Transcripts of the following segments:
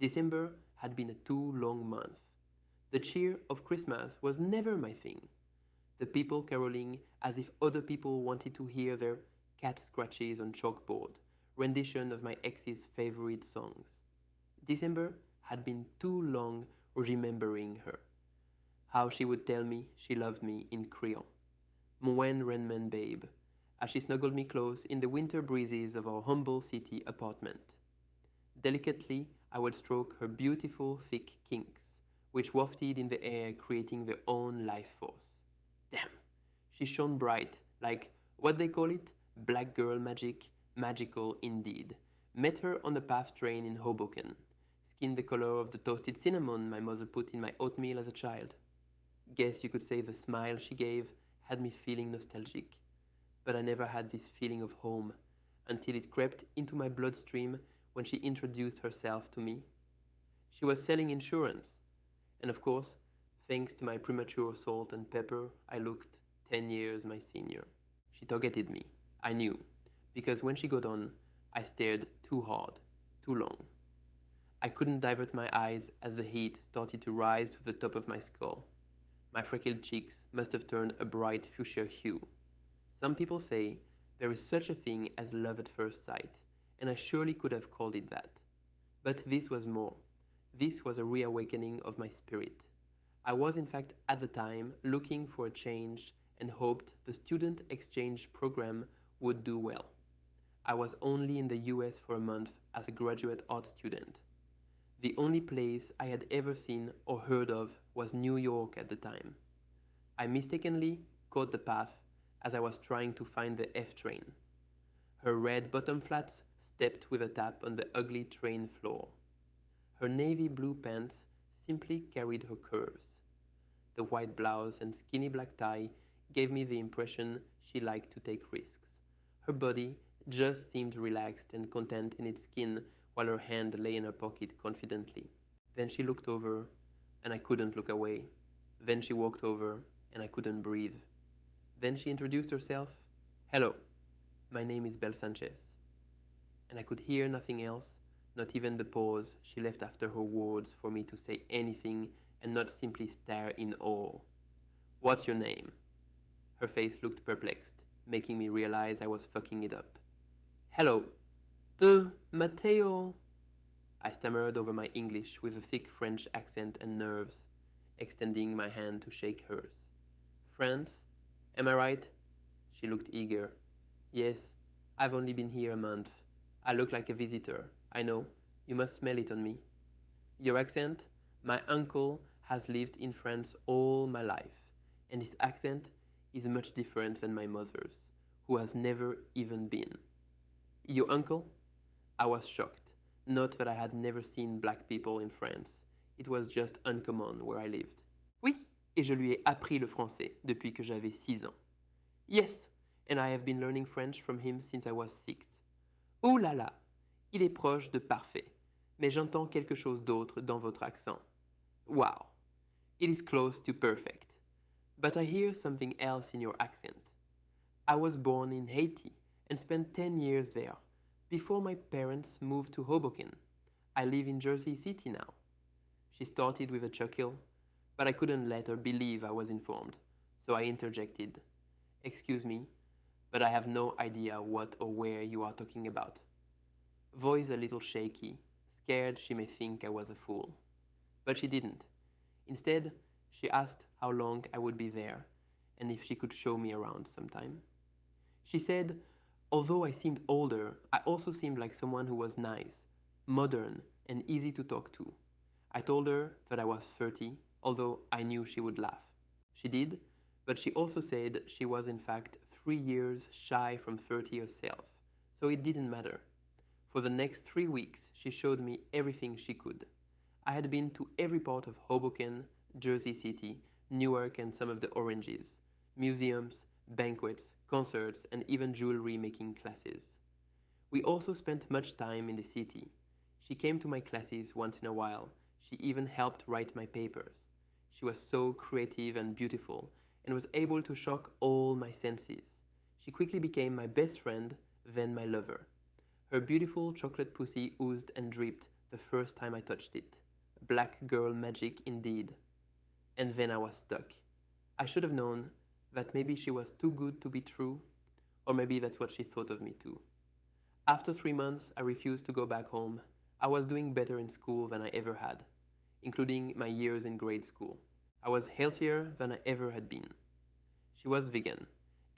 December had been a too long month. The cheer of Christmas was never my thing. The people caroling as if other people wanted to hear their cat scratches on chalkboard, rendition of my ex's favorite songs. December had been too long remembering her. How she would tell me she loved me in Creole. Mwen Renman babe, as she snuggled me close in the winter breezes of our humble city apartment. Delicately, I would stroke her beautiful thick kinks, which wafted in the air, creating their own life force. Damn, she shone bright, like what they call it, black girl magic, magical indeed. Met her on the PATH train in Hoboken. Skin the color of the toasted cinnamon my mother put in my oatmeal as a child. Guess you could say the smile she gave had me feeling nostalgic. But I never had this feeling of home until it crept into my bloodstream when she introduced herself to me. She was selling insurance, and of course, thanks to my premature salt and pepper, I looked 10 years my senior. She targeted me, I knew, because when she got on, I stared too hard, too long. I couldn't divert my eyes as the heat started to rise to the top of my skull. My freckled cheeks must have turned a bright fuchsia hue. Some people say there is such a thing as love at first sight, and I surely could have called it that. But this was more. This was a reawakening of my spirit. I was in fact at the time looking for a change and hoped the student exchange program would do well. I was only in the US for a month as a graduate art student. The only place I had ever seen or heard of was New York at the time. I mistakenly caught the PATH as I was trying to find the F train. Her red bottom flats stepped with a tap on the ugly train floor. Her navy blue pants simply carried her curves. The white blouse and skinny black tie gave me the impression she liked to take risks. Her body just seemed relaxed and content in its skin while her hand lay in her pocket confidently. Then she looked over, and I couldn't look away. Then she walked over, and I couldn't breathe. Then she introduced herself. Hello, my name is Belle Sanchez. And I could hear nothing else, not even the pause she left after her words for me to say anything and not simply stare in awe. What's your name? Her face looked perplexed, making me realize I was fucking it up. Hello, Mateo. I stammered over my English with a thick French accent and nerves, extending my hand to shake hers. France? Am I right? She looked eager. Yes, I've only been here a month. I look like a visitor. I know. You must smell it on me. Your accent? My uncle has lived in France all my life, and his accent is much different than my mother's, who has never even been. Your uncle? I was shocked. Not that I had never seen black people in France. It was just uncommon where I lived. Oui, et je lui ai appris le français depuis que j'avais 6 ans. Yes, and I have been learning French from him since I was 6. Oh là là, il est proche de parfait, mais j'entends quelque chose d'autre dans votre accent. Wow, it is close to perfect. But I hear something else in your accent. I was born in Haiti and spent 10 years there, before my parents moved to Hoboken. I live in Jersey City now. She started with a chuckle, but I couldn't let her believe I was informed, so I interjected. Excuse me, but I have no idea what or where you are talking about. Voice a little shaky, scared she may think I was a fool. But she didn't. Instead, she asked how long I would be there, and if she could show me around sometime. She said, although I seemed older, I also seemed like someone who was nice, modern, and easy to talk to. I told her that I was 30, although I knew she would laugh. She did, but she also said she was in fact 3 years shy from 30 herself, so it didn't matter. For the next 3 weeks, she showed me everything she could. I had been to every part of Hoboken, Jersey City, Newark, and some of the Oranges, museums, banquets, concerts, and even jewelry making classes. We also spent much time in the city. She came to my classes once in a while. She even helped write my papers. She was so creative and beautiful, and was able to shock all my senses. She quickly became my best friend, then my lover. Her beautiful chocolate pussy oozed and dripped the first time I touched it. Black girl magic indeed. And then I was stuck. I should have known that maybe she was too good to be true, or maybe that's what she thought of me too. After 3 months, I refused to go back home. I was doing better in school than I ever had, including my years in grade school. I was healthier than I ever had been. She was vegan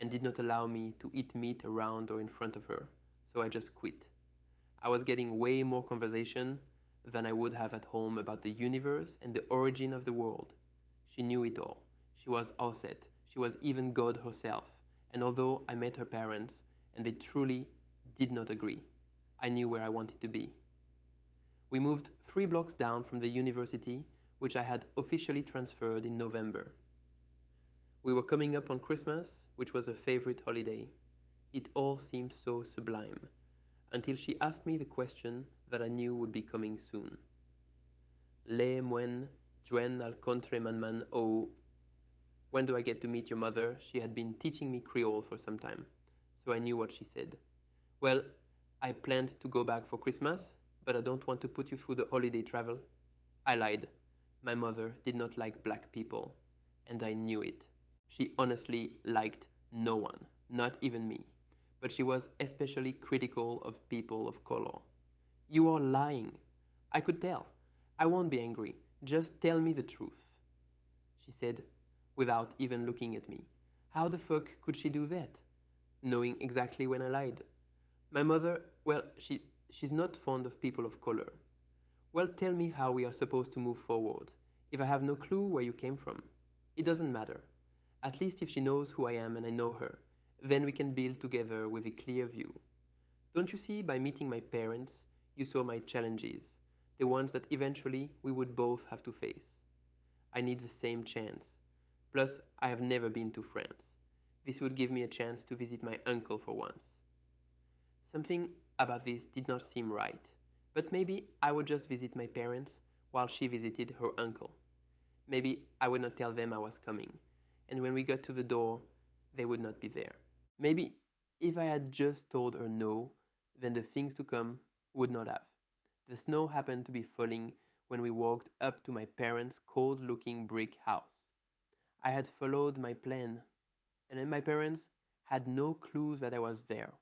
and did not allow me to eat meat around or in front of her, so I just quit. I was getting way more conversation than I would have at home about the universe and the origin of the world. She knew it all. She was Auset. She was even God herself. And although I met her parents and they truly did not agree, I knew where I wanted to be. We moved 3 blocks down from the university, which I had officially transferred in November. We were coming up on Christmas, which was a favorite holiday. It all seemed so sublime, until she asked me the question that I knew would be coming soon. Le mwen juen al contre man o. When do I get to meet your mother? She had been teaching me Creole for some time, so I knew what she said. Well, I planned to go back for Christmas, but I don't want to put you through the holiday travel. I lied. My mother did not like black people, and I knew it. She honestly liked no one, not even me, but she was especially critical of people of color. You are lying. I could tell. I won't be angry. Just tell me the truth, she said, without even looking at me. How the fuck could she do that, knowing exactly when I lied? My mother, well, she's not fond of people of color. Well, tell me how we are supposed to move forward, if I have no clue where you came from. It doesn't matter. At least if she knows who I am and I know her, then we can build together with a clear view. Don't you see, by meeting my parents, you saw my challenges, the ones that eventually we would both have to face. I need the same chance. Plus, I have never been to France. This would give me a chance to visit my uncle for once. Something about this did not seem right, but maybe I would just visit my parents while she visited her uncle. Maybe I would not tell them I was coming, and when we got to the door, they would not be there. Maybe if I had just told her no, then the things to come would not have. The snow happened to be falling when we walked up to my parents' cold looking brick house. I had followed my plan, and then my parents had no clue that I was there,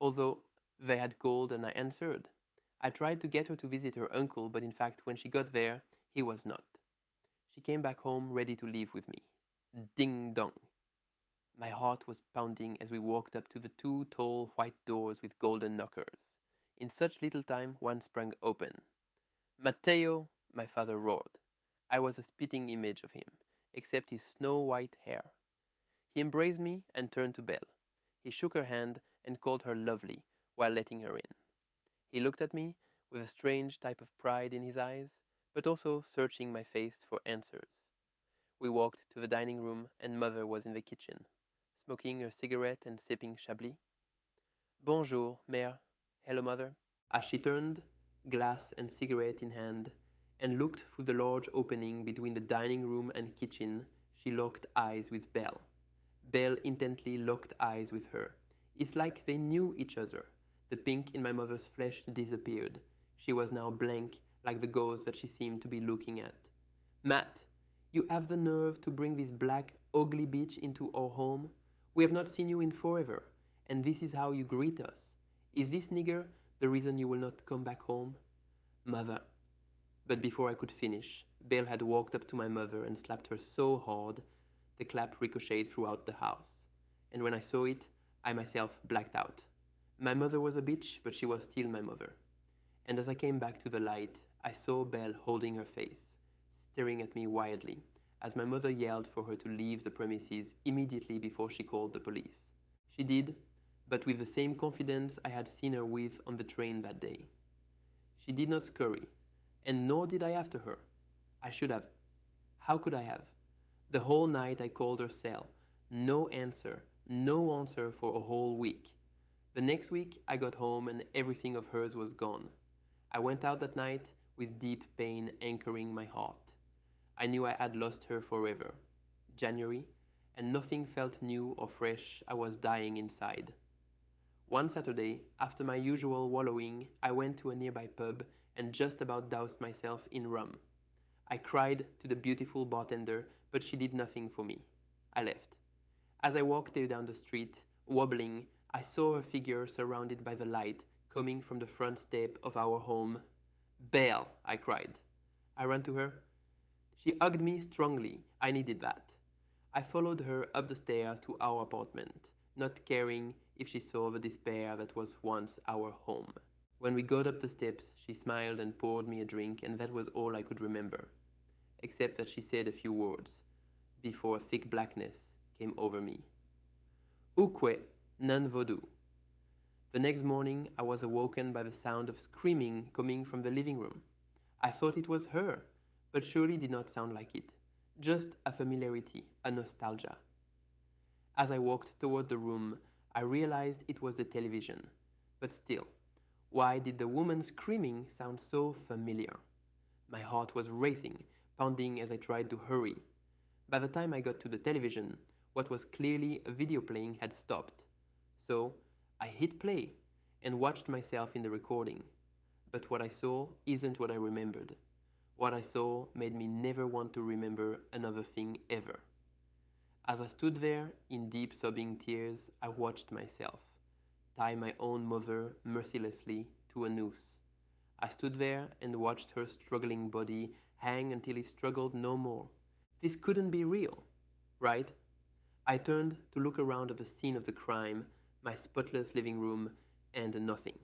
although they had called and I answered. I tried to get her to visit her uncle, but in fact, when she got there, he was not. She came back home ready to leave with me. Ding dong. My heart was pounding as we walked up to the 2 tall white doors with golden knockers. In such little time, one sprang open. Mateo, my father roared. I was a spitting image of him, except his snow-white hair. He embraced me and turned to Belle. He shook her hand and called her lovely while letting her in. He looked at me with a strange type of pride in his eyes, but also searching my face for answers. We walked to the dining room and mother was in the kitchen, smoking a cigarette and sipping Chablis. Bonjour, mère. Hello, mother. As she turned, glass and cigarette in hand, and looked through the large opening between the dining room and kitchen, she locked eyes with Belle. Belle intently locked eyes with her. It's like they knew each other. The pink in my mother's flesh disappeared. She was now blank, like the ghost that she seemed to be looking at. Matt, you have the nerve to bring this black, ugly bitch into our home? We have not seen you in forever, and this is how you greet us. Is this nigger the reason you will not come back home? Mother. But before I could finish, Belle had walked up to my mother and slapped her so hard, the clap ricocheted throughout the house. And when I saw it, I myself blacked out. My mother was a bitch, but she was still my mother. And as I came back to the light, I saw Belle holding her face, staring at me wildly, as my mother yelled for her to leave the premises immediately before she called the police. She did, but with the same confidence I had seen her with on the train that day. She did not scurry, and nor did I after her. I should have. How could I have? The whole night I called her cell. No answer for a whole week. The next week I got home and everything of hers was gone. I went out that night with deep pain anchoring my heart. I knew I had lost her forever. January, and nothing felt new or fresh. I was dying inside. One Saturday, after my usual wallowing, I went to a nearby pub and just about doused myself in rum. I cried to the beautiful bartender, but she did nothing for me. I left. As I walked down the street, wobbling, I saw a figure surrounded by the light coming from the front step of our home. Belle, I cried. I ran to her. She hugged me strongly. I needed that. I followed her up the stairs to our apartment, not caring if she saw the despair that was once our home. When we got up the steps, she smiled and poured me a drink, and that was all I could remember, except that she said a few words before a thick blackness came over me. Ukwe, non voodoo. The next morning, I was awoken by the sound of screaming coming from the living room. I thought it was her, but surely did not sound like it. Just a familiarity, a nostalgia. As I walked toward the room, I realized it was the television. But still, why did the woman screaming sound so familiar? My heart was racing, pounding as I tried to hurry. By the time I got to the television, what was clearly a video playing had stopped. So I hit play and watched myself in the recording. But what I saw isn't what I remembered. What I saw made me never want to remember another thing ever. As I stood there in deep sobbing tears, I watched myself tie my own mother mercilessly to a noose. I stood there and watched her struggling body hang until it struggled no more. This couldn't be real, right? I turned to look around at the scene of the crime, my spotless living room, and nothing.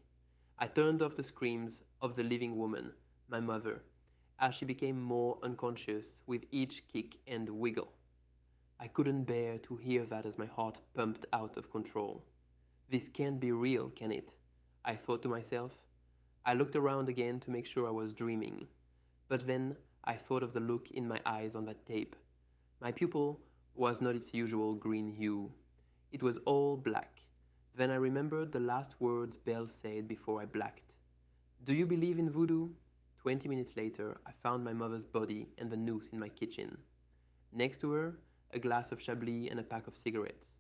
I turned off the screams of the living woman, my mother, as she became more unconscious with each kick and wiggle. I couldn't bear to hear that as my heart pumped out of control. This can't be real, can it? I thought to myself. I looked around again to make sure I was dreaming. But then I thought of the look in my eyes on that tape. My pupil was not its usual green hue. It was all black. Then I remembered the last words Belle said before I blacked. Do you believe in voodoo? 20 minutes later, I found my mother's body and the noose in my kitchen. Next to her, a glass of Chablis and a pack of cigarettes.